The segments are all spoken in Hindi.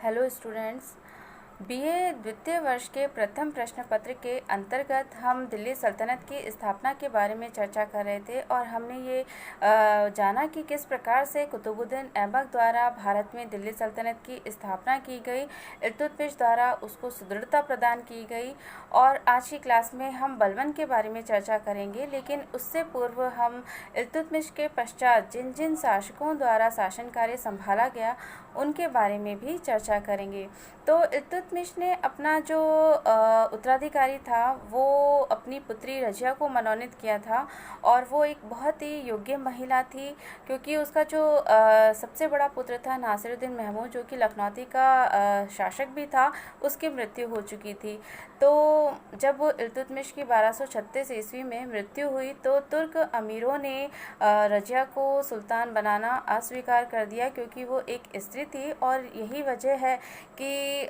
Hello students. बीए द्वितीय वर्ष के प्रथम प्रश्न पत्र के अंतर्गत हम दिल्ली सल्तनत की स्थापना के बारे में चर्चा कर रहे थे और हमने ये जाना कि किस प्रकार से कुतुबुद्दीन ऐबक द्वारा भारत में दिल्ली सल्तनत की स्थापना की गई, इल्तुतमिश द्वारा उसको सुदृढ़ता प्रदान की गई। और आज की क्लास में हम बलबन के बारे में चर्चा करेंगे, लेकिन उससे पूर्व हम इल्तुतमिश के पश्चात जिन जिन शासकों द्वारा शासन कार्य संभाला गया उनके बारे में भी चर्चा करेंगे। तो इल्तुतमिश ने अपना जो उत्तराधिकारी था वो अपनी पुत्री रजिया को मनोनीत किया था और वो एक बहुत ही योग्य महिला थी, क्योंकि उसका जो सबसे बड़ा पुत्र था नासिरुद्दीन महमूद, जो कि लखनौती का शासक भी था, उसकी मृत्यु हो चुकी थी। तो जब इल्तुतमिश की 1236 ईस्वी में मृत्यु हुई तो तुर्क अमीरों ने रजिया को सुल्तान बनाना अस्वीकार कर दिया, क्योंकि वो एक स्त्री थी। और यही वजह है कि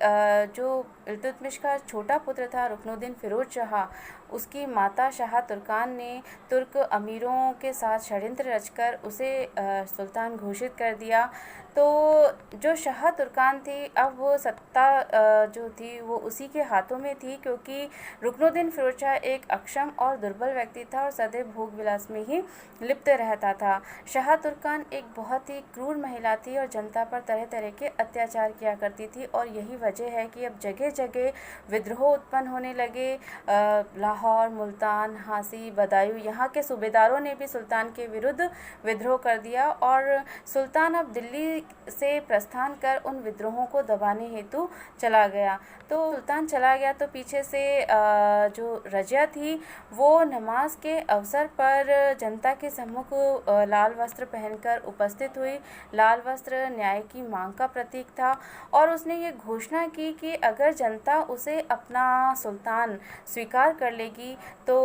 जो इल्तुतमिश का छोटा पुत्र था रुकनुद्दीन फिरोज शाह, उसकी माता शाह तुर्कान ने तुर्क अमीरों के साथ षड्यंत्र रचकर उसे सुल्तान घोषित कर दिया। तो जो शाह तुर्कान थी, अब वो सत्ता जो थी वो उसी के हाथों में थी, क्योंकि रुकनुद्दीन फिरोज शाह एक अक्षम और दुर्बल व्यक्ति था और सदैव भोग विलास में ही लिप्त रहता था। शाह तुर्कान एक बहुत ही क्रूर महिला थी और जनता पर तरह तरह के अत्याचार किया करती थी, और यही वजह है कि अब जगह जगह विद्रोह उत्पन्न होने लगे। लाहौर, मुल्तान, हांसी, बदायूं, यहाँ के सूबेदारों ने भी सुल्तान के विरुद्ध विद्रोह कर दिया और सुल्तान अब दिल्ली से प्रस्थान कर उन विद्रोहों को दबाने हेतु चला गया। तो सुल्तान चला गया तो पीछे से जो रजिया थी वो नमाज के अवसर पर जनता के सम्मुख लाल वस्त्र पहनकर उपस्थित हुई। लाल वस्त्र न्याय की मांग का प्रतीक था और उसने ये घोषणा की कि अगर जनता उसे अपना सुल्तान स्वीकार कर लेगी तो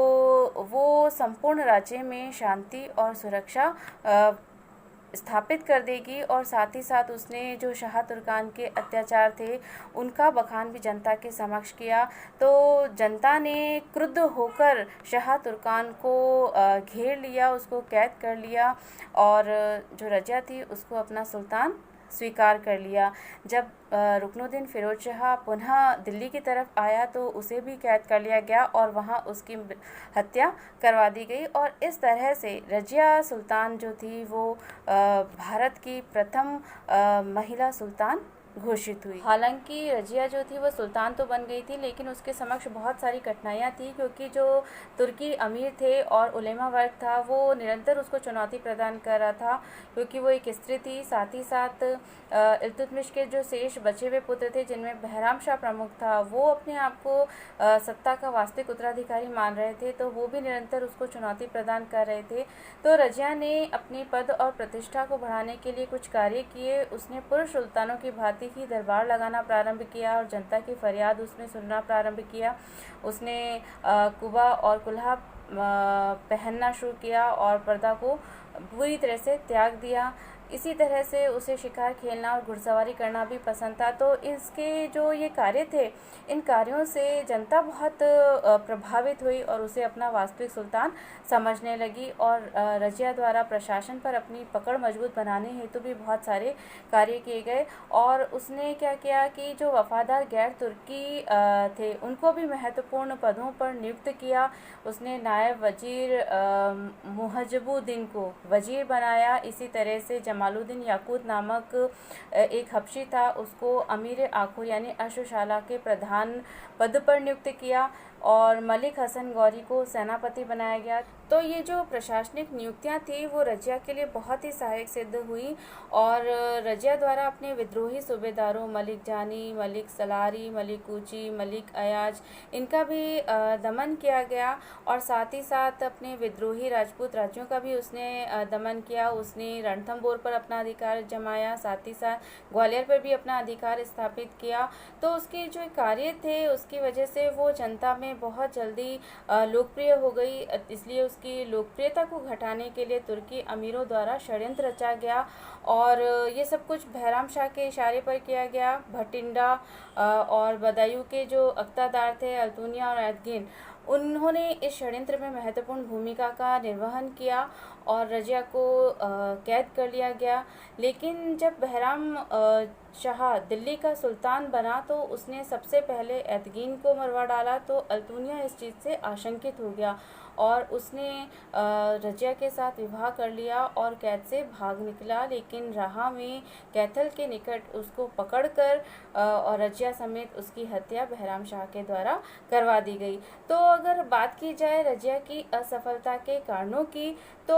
वो संपूर्ण राज्य में शांति और सुरक्षा स्थापित कर देगी। और साथ ही साथ उसने जो शाह तुर्कान के अत्याचार थे उनका बखान भी जनता के समक्ष किया। तो जनता ने क्रुद्ध होकर शाह तुर्कान को घेर लिया, उसको कैद कर लिया और जो रजिया थी उसको अपना सुल्तान स्वीकार कर लिया। जब रुकनुद्दीन फिरोज शाह पुनः दिल्ली की तरफ आया तो उसे भी कैद कर लिया गया और वहाँ उसकी हत्या करवा दी गई। और इस तरह से रजिया सुल्तान जो थी वो भारत की प्रथम महिला सुल्तान घोषित हुई। हालांकि रजिया जो थी वो सुल्तान तो बन गई थी, लेकिन उसके समक्ष बहुत सारी कठिनाइयाँ थी, क्योंकि जो तुर्की अमीर थे और उलेमा वर्ग था वो निरंतर उसको चुनौती प्रदान कर रहा था, क्योंकि वो एक स्त्री थी। साथ ही साथ इल्तुतमिश के जो शेष बचे हुए पुत्र थे, जिनमें बहराम शाह प्रमुख था, वो अपने आप को सत्ता का वास्तविक उत्तराधिकारी मान रहे थे, तो वो भी निरंतर उसको चुनौती प्रदान कर रहे थे। तो रजिया ने अपनी पद और प्रतिष्ठा को बढ़ाने के लिए कुछ कार्य किए। उसने पूर्व सुल्तानों की भांति ही दरबार लगाना प्रारंभ किया और जनता की फरियाद उसने सुनना प्रारंभ किया। उसने कुबा और कुल्हा पहनना शुरू किया और पर्दा को बुरी तरह से त्याग दिया। इसी तरह से उसे शिकार खेलना और घुड़सवारी करना भी पसंद था। तो इसके जो ये कार्य थे, इन कार्यों से जनता बहुत प्रभावित हुई और उसे अपना वास्तविक सुल्तान समझने लगी। और रजिया द्वारा प्रशासन पर अपनी पकड़ मजबूत बनाने हेतु भी बहुत सारे कार्य किए गए। और उसने क्या किया कि जो वफादार गैर तुर्की थे उनको भी महत्वपूर्ण पदों पर नियुक्त किया। उसने नायब वजीर मुहज्जबुद्दीन को वजीर बनाया। इसी तरह से जमालुद्दीन याकूत नामक एक हबशी था, उसको अमीर आखुर यानी अश्वशाला के प्रधान पद पर नियुक्त किया और मलिक हसन गौरी को सेनापति बनाया गया। तो ये जो प्रशासनिक नियुक्तियां थी वो रजिया के लिए बहुत ही सहायक सिद्ध हुई और रजिया द्वारा अपने विद्रोही सूबेदारों मलिक जानी, मलिक सलारी, मलिक कूची, मलिक अयाज, इनका भी दमन किया गया। और साथ ही साथ अपने विद्रोही राजपूत राज्यों का भी उसने दमन किया। उसने रणथंबोर पर अपना अधिकार जमाया, साथ ही साथ ग्वालियर पर भी अपना अधिकार स्थापित किया। तो उसके जो कार्य थे उसकी वजह से वो जनता में बहुत जल्दी लोकप्रिय हो गई। इसलिए उसकी लोकप्रियता को घटाने के लिए तुर्की अमीरों द्वारा षड्यंत्र रचा गया और ये सब कुछ बहराम शाह के इशारे पर किया गया। भटिंडा और बदायूं के जो अख्तादार थे, अल्तुनिया और एदगिन, उन्होंने इस षड्यंत्र में महत्वपूर्ण भूमिका का निर्वहन किया और रजिया को कैद कर लिया गया। लेकिन जब बहराम शाह दिल्ली का सुल्तान बना तो उसने सबसे पहले एतगीन को मरवा डाला। तो अल्तुनिया इस चीज़ से आशंकित हो गया और उसने रजिया के साथ विवाह कर लिया और कैद से भाग निकला। लेकिन राह में कैथल के निकट उसको पकड़कर और रजिया समेत उसकी हत्या बहराम शाह के द्वारा करवा दी गई। तो अगर बात की जाए रजिया की असफलता के कारणों की, तो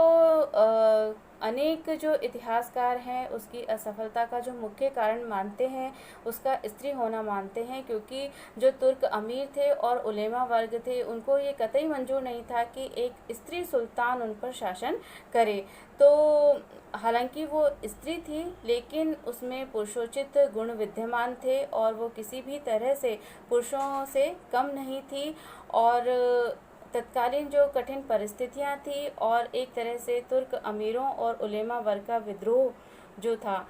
अनेक जो इतिहासकार हैं उसकी असफलता का जो मुख्य कारण मानते हैं उसका स्त्री होना मानते हैं, क्योंकि जो तुर्क अमीर थे और उलेमा वर्ग थे उनको ये कतई मंजूर नहीं था कि एक स्त्री सुल्तान उन पर शासन करे। तो हालांकि वो स्त्री थी लेकिन उसमें पुरुषोचित गुण विद्यमान थे और वो किसी भी तरह से पुरुषों से कम नहीं थी। और तत्कालीन जो कठिन परिस्थितियां थी और एक तरह से तुर्क अमीरों और उलेमा वर्ग का विद्रोह जो था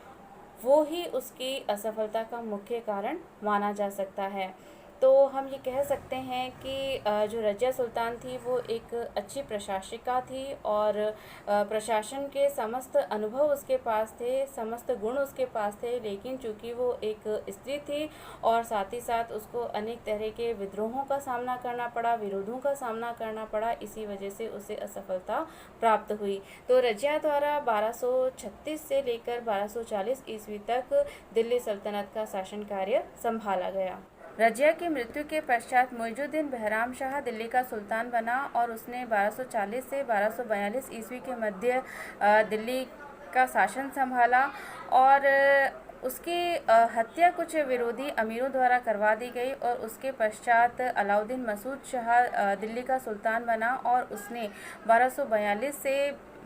वो ही उसकी असफलता का मुख्य कारण माना जा सकता है। तो हम ये कह सकते हैं कि जो रजिया सुल्तान थी वो एक अच्छी प्रशासिका थी और प्रशासन के समस्त अनुभव उसके पास थे, समस्त गुण उसके पास थे, लेकिन चूंकि वो एक स्त्री थी और साथ ही साथ उसको अनेक तरह के विद्रोहों का सामना करना पड़ा, विरोधों का सामना करना पड़ा, इसी वजह से उसे असफलता प्राप्त हुई। तो रजिया द्वारा 1236 से लेकर 1240 ईस्वी तक दिल्ली सल्तनत का शासन कार्य संभाला गया। रजिया की मृत्यु के पश्चात मुइजुद्दीन बहराम शाह दिल्ली का सुल्तान बना और उसने 1240 से 1242 ईस्वी के मध्य दिल्ली का शासन संभाला और उसकी हत्या कुछ विरोधी अमीरों द्वारा करवा दी गई और उसके पश्चात अलाउद्दीन मसूद शाह दिल्ली का सुल्तान बना और उसने 1242 से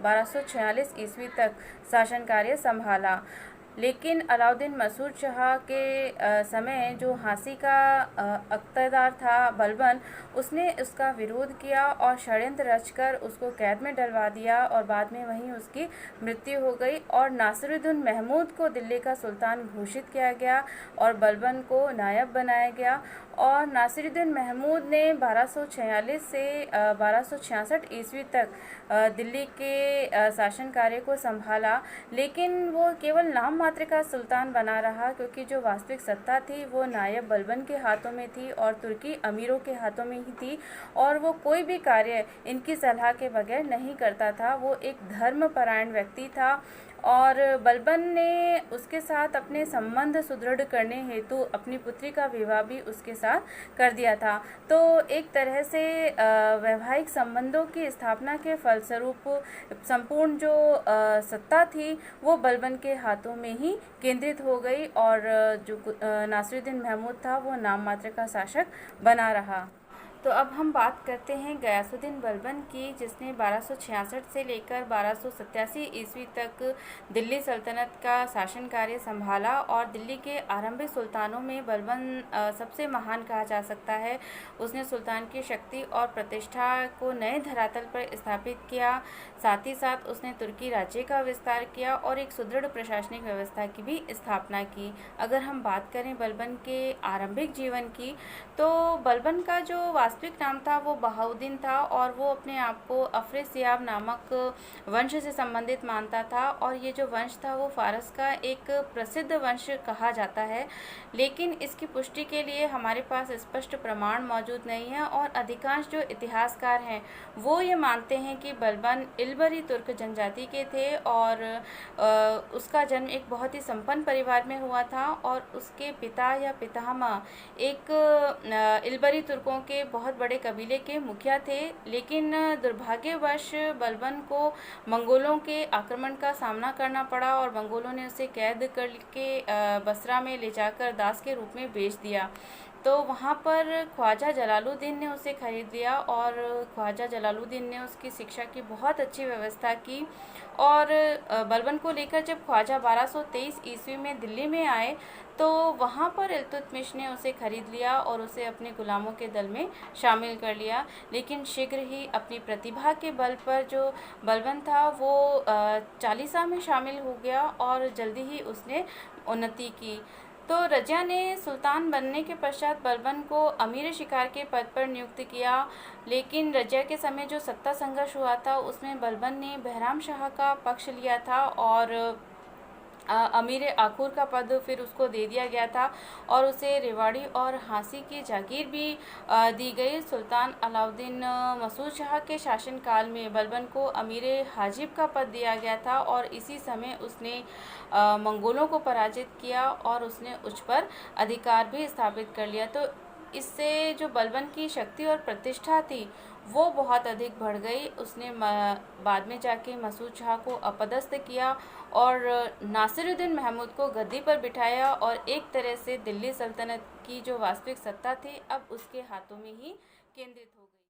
1246 ईस्वी तक शासन कार्य संभाला। लेकिन अलाउद्दीन मसूद शाह के समय जो हांसी का इक़्तिदार था बलबन, उसने उसका विरोध किया और षड्यंत्र रचकर उसको कैद में डलवा दिया और बाद में वहीं उसकी मृत्यु हो गई और नासिरुद्दीन महमूद को दिल्ली का सुल्तान घोषित किया गया और बलबन को नायब बनाया गया। और नासिरुद्दीन महमूद ने 1246 से 1266 ईस्वी तक दिल्ली के शासन कार्य को संभाला, लेकिन वो केवल नाम मात्र का सुल्तान बना रहा क्योंकि जो वास्तविक सत्ता थी वो नायब बलबन के हाथों में थी और तुर्की अमीरों के हाथों में ही थी और वो कोई भी कार्य इनकी सलाह के बगैर नहीं करता था। वो एक धर्मपरायण व्यक्ति था और बलबन ने उसके साथ अपने संबंध सुदृढ़ करने हेतु अपनी पुत्री का विवाह भी उसके साथ कर दिया था। तो एक तरह से वैवाहिक संबंधों की स्थापना के फलस्वरूप संपूर्ण जो सत्ता थी वो बलबन के हाथों में ही केंद्रित हो गई और जो नासिरुद्दीन महमूद था वो नाम मात्र का शासक बना रहा। तो अब हम बात करते हैं गयासुद्दीन बलबन की, जिसने 1266 से लेकर 1287 ईस्वी तक दिल्ली सल्तनत का शासन कार्य संभाला और दिल्ली के आरंभिक सुल्तानों में बलबन सबसे महान कहा जा सकता है। उसने सुल्तान की शक्ति और प्रतिष्ठा को नए धरातल पर स्थापित किया, साथ ही साथ उसने तुर्की राज्य का विस्तार किया और एक सुदृढ़ प्रशासनिक व्यवस्था की भी स्थापना की। अगर हम बात करें बलबन के आरंभिक जीवन की, तो बलबन का जो वास्तविक नाम था वो बहाउद्दीन था और वो अपने आप को अफरे-सियाब नामक वंश से संबंधित मानता था और ये जो वंश था वो फारस का एक प्रसिद्ध वंश कहा जाता है। लेकिन इसकी पुष्टि के लिए हमारे पास स्पष्ट प्रमाण मौजूद नहीं है और अधिकांश जो इतिहासकार हैं वो ये मानते हैं कि बलबन इल्बरी तुर्क जनजाति के थे और उसका जन्म एक बहुत ही संपन्न परिवार में हुआ था और उसके पिता या पितामह एक इल्बरी तुर्कों के बहुत बड़े कबीले के मुखिया थे। लेकिन दुर्भाग्यवश बलबन को मंगोलों के आक्रमण का सामना करना पड़ा और मंगोलों ने उसे कैद करके बसरा में ले जाकर दास के रूप में बेच दिया। तो वहाँ पर ख्वाजा जलालुद्दीन ने उसे खरीद लिया और ख्वाजा जलालुद्दीन ने उसकी शिक्षा की बहुत अच्छी व्यवस्था की और बलबन को लेकर जब ख्वाजा 1223 ईस्वी में दिल्ली में आए तो वहाँ पर इल्तुतमिश ने उसे खरीद लिया और उसे अपने गुलामों के दल में शामिल कर लिया। लेकिन शीघ्र ही अपनी प्रतिभा के बल पर जो बलबन था वो चालीसा में शामिल हो गया और जल्दी ही उसने उन्नति की। तो रज़िया ने सुल्तान बनने के पश्चात बलबन को अमीर शिकार के पद पर नियुक्त किया, लेकिन रज़िया के समय जो सत्ता संघर्ष हुआ था उसमें बलबन ने बहराम शाह का पक्ष लिया था और अमीर आखूर का पद फिर उसको दे दिया गया था और उसे रेवाड़ी और हांसी की जागीर भी दी गई। सुल्तान अलाउद्दीन मसूद शाह के शासनकाल में बलबन को अमीर हाजिब का पद दिया गया था और इसी समय उसने मंगोलों को पराजित किया और उसने उच्च पर अधिकार भी स्थापित कर लिया। तो इससे जो बलबन की शक्ति और प्रतिष्ठा थी वो बहुत अधिक बढ़ गई। उसने बाद में जाके मसूद शाह को अपदस्थ किया और नासिरुद्दीन महमूद को गद्दी पर बिठाया और एक तरह से दिल्ली सल्तनत की जो वास्तविक सत्ता थी अब उसके हाथों में ही केंद्रित